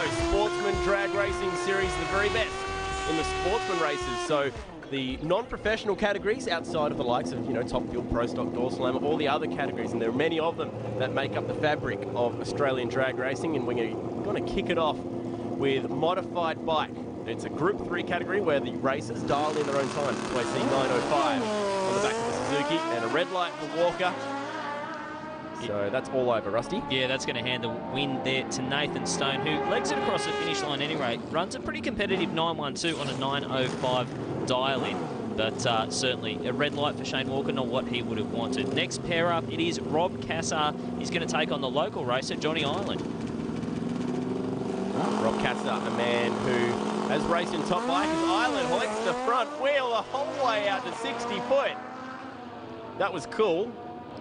Sportsman Drag Racing Series, the very best in the sportsman races. So the non-professional categories outside of the likes of, Top Fuel, Pro Stock, Door Slammer, all the other categories, and there are many of them that make up the fabric of Australian drag racing, and we're going to kick it off with modified bike. It's a Group 3 category where the racers dial in their own times. So I see 9:05 on the back of the Suzuki, and a red light for Walker. So that's all over, Rusty. Yeah, that's going to hand the win there to Nathan Stone, who legs it across the finish line anyway. Runs a pretty competitive 9:12 on a 9:05 dial-in. But certainly a red light for Shane Walker, not what he would have wanted. Next pair up, it is Rob Cassar. He's going to take on the local racer, Johnny Ireland. Rob Cassar, a man who has raced in top bike, as Ireland hoists the front wheel the whole way out to 60 foot. That was cool.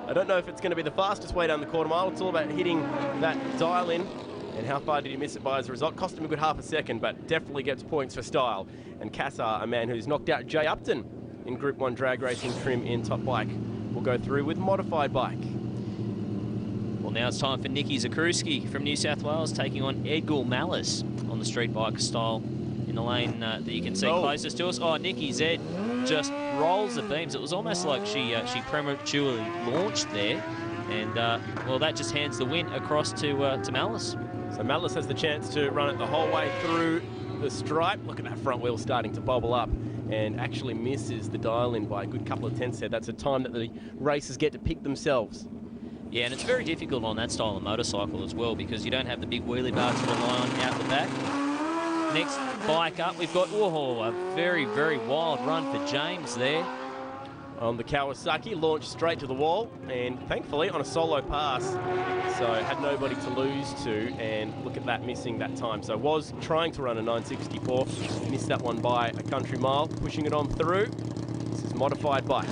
I don't know if it's going to be the fastest way down the quarter mile. It's all about hitting that dial in. And how far did he miss it by as a result? Cost him a good half a second, but definitely gets points for style. And Cassar, a man who's knocked out Jay Upton in Group 1 drag racing trim in top bike, will go through with modified bike. Well, now it's time for Nicky Zakruski from New South Wales taking on Edgar Malice on the street bike style in the lane that you can see closest to us. Oh, Nicky Z just rolls the beams. It was almost like she prematurely launched there, and well, that just hands the win across to Malice. So Malice has the chance to run it the whole way through the stripe. Look at that front wheel starting to bobble up, and actually misses the dial-in by a good couple of tenths there. That's a time that the racers get to pick themselves. Yeah, and it's very difficult on that style of motorcycle as well, because you don't have the big wheelie bar to rely on out the back. Next bike up, we've got a very, very wild run for James there. On the Kawasaki, launched straight to the wall, and thankfully on a solo pass, so had nobody to lose to, and look at that, missing that time. So was trying to run a 9:64, missed that one by a country mile, pushing it on through. This is modified bike.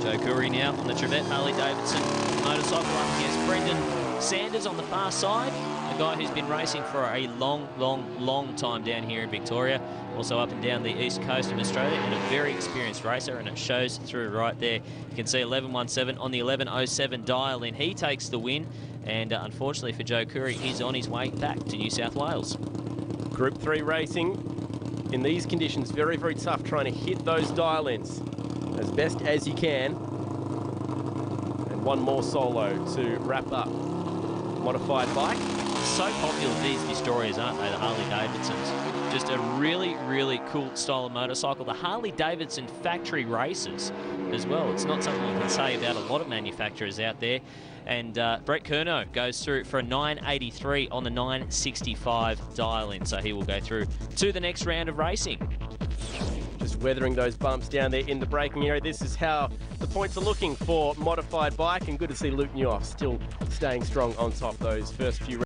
Joe Curry now on the Trevette Harley-Davidson motorcycle up against Brendan Sanders on the far side, a guy who's been racing for a long time down here in Victoria, also up and down the east coast of Australia, and a very experienced racer, and it shows through right there. You can see 11:17 on the 11:07 dial-in. He takes the win, and unfortunately for Joe Curry, he's on his way back to New South Wales. Group 3 racing in these conditions, very, very tough, trying to hit those dial-ins as best as you can. And one more solo to wrap up modified bike. So popular, these Vistorias, aren't they, the Harley-Davidsons? Just a really, really cool style of motorcycle. The Harley-Davidson factory races as well. It's not something you can say about a lot of manufacturers out there. And Brett Curnow goes through for a 9:83 on the 9:65 dial-in. So he will go through to the next round of racing. Just weathering those bumps down there in the braking area. This is how the points are looking for modified bike, and good to see Luke Newhoff still staying strong on top those first few